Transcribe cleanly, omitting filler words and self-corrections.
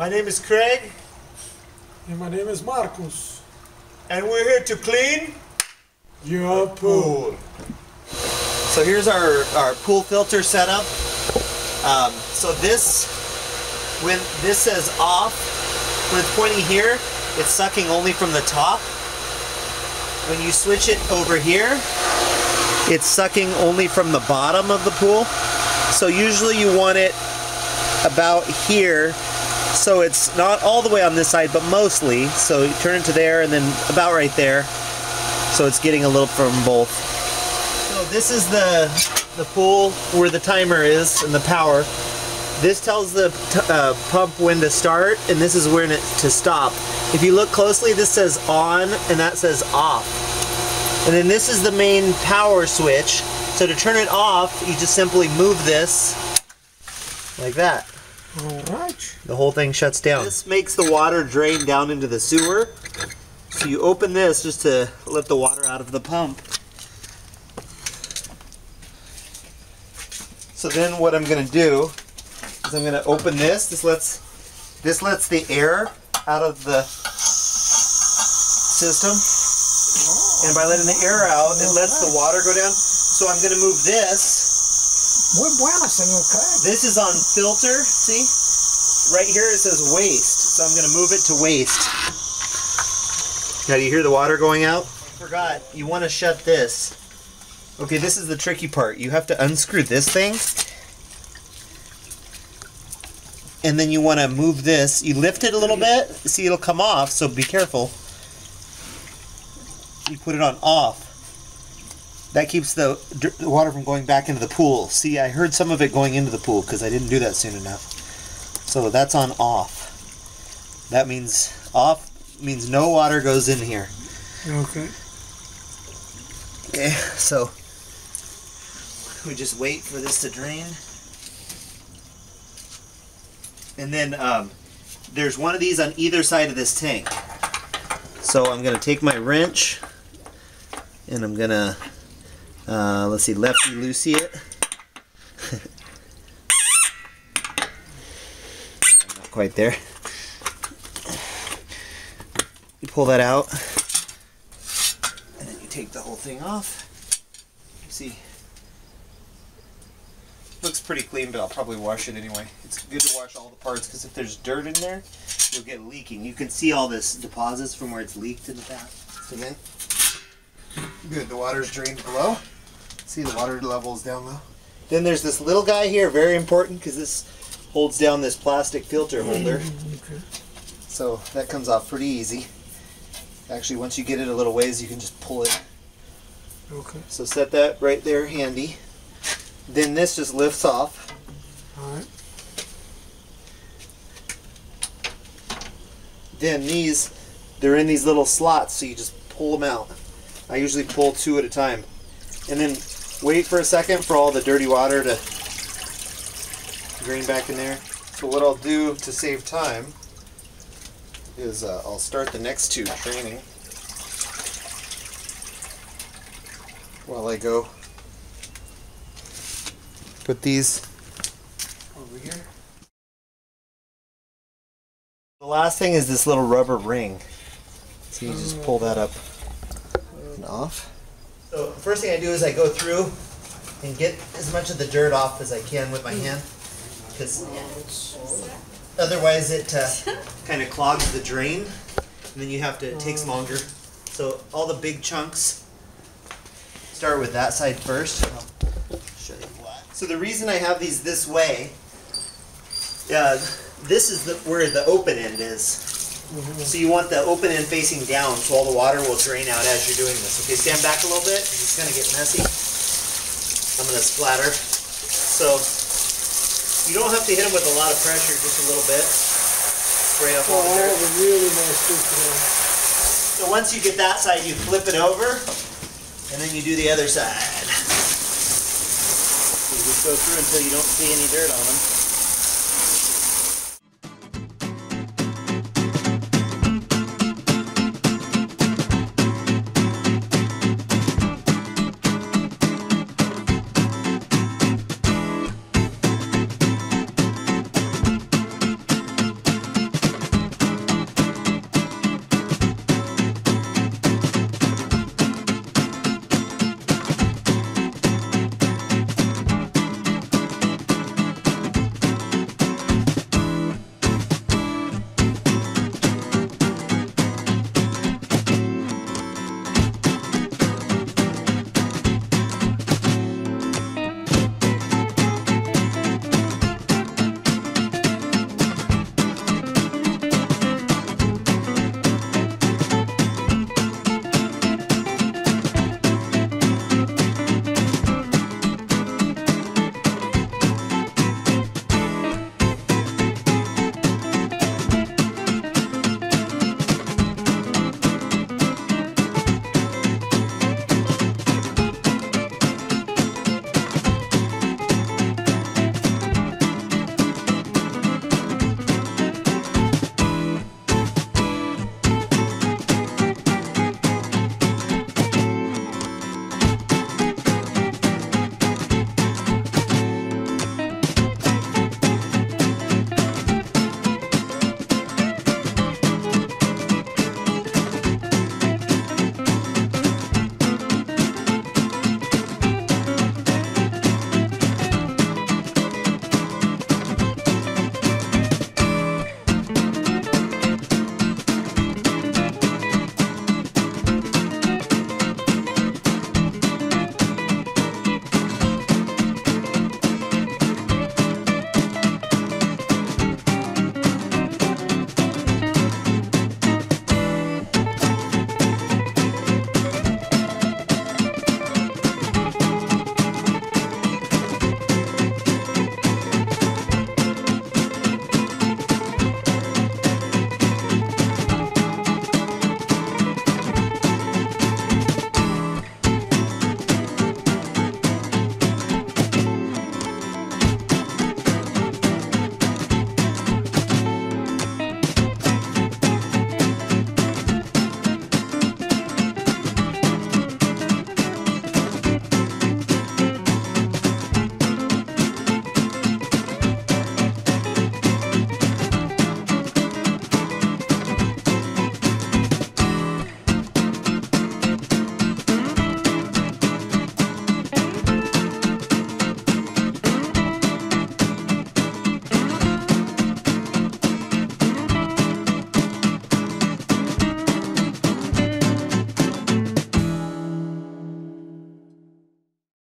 My name is Craig. And my name is Marcos. And we're here to clean your pool. So here's our pool filter setup. So this, when this says off, when it's pointing here, it's sucking only from the top. When you switch it over here, it's sucking only from the bottom of the pool. So usually you want it about here, so it's not all the way on this side, but mostly. So you turn it to there and then about right there. So it's getting a little from both. So this is the pool where the timer is and the power. This tells the pump when to start, and this is when it to stop. If you look closely, this says on and that says off. And then this is the main power switch. So to turn it off, you just simply move this like that. Alright. The whole thing shuts down. This makes the water drain down into the sewer. So you open this just to let the water out of the pump. So then what I'm going to do is I'm going to open this. This lets the air out of the system. And by letting the air out, it lets the water go down. So I'm going to move this. Muy bueno, señor Craig. This is on filter, see? Right here it says waste. So I'm going to move it to waste. Now do you hear the water going out? I forgot, you want to shut this. Okay, this is the tricky part. You have to unscrew this thing. And then you want to move this. You lift it a little bit. See, it'll come off, so be careful. You put it on off. That keeps the water from going back into the pool. See, I heard some of it going into the pool because I didn't do that soon enough. So that's on off. That means off means no water goes in here. Okay. Okay, so we just wait for this to drain. And then there's one of these on either side of this tank. So I'm going to take my wrench and I'm going to, let's see, lefty loosey it. Not quite there. You pull that out. And then you take the whole thing off. See, looks pretty clean, but I'll probably wash it anyway. It's good to wash all the parts because if there's dirt in there, you'll get leaking. You can see all this deposits from where it's leaked in the past. So then, good, the water's drained below. See, the water level is down low. Then there's this little guy here, very important because this holds down this plastic filter holder. Okay. So that comes off pretty easy. Actually, once you get it a little ways, you can just pull it. Okay. So set that right there handy. Then this just lifts off. Alright. Then these, they're in these little slots, so you just pull them out. I usually pull 2 at a time. And then wait for a second for all the dirty water to drain back in there. So what I'll do to save time is I'll start the next 2 draining while I go put these over here. The last thing is this little rubber ring. So you just pull that up and off. So the first thing I do is I go through and get as much of the dirt off as I can with my hand, because otherwise it kind of clogs the drain, and then you have to, it takes longer. So all the big chunks, start with that side first. I'll show you why. So the reason I have these this way, this is where the open end is. So you want the open end facing down so all the water will drain out as you're doing this. Okay, stand back a little bit. It's going to get messy. I'm going to splatter. So you don't have to hit them with a lot of pressure, just a little bit. Spray up all the dirt. Really nice. So once you get that side, you flip it over, and then you do the other side. So you just go through until you don't see any dirt on them.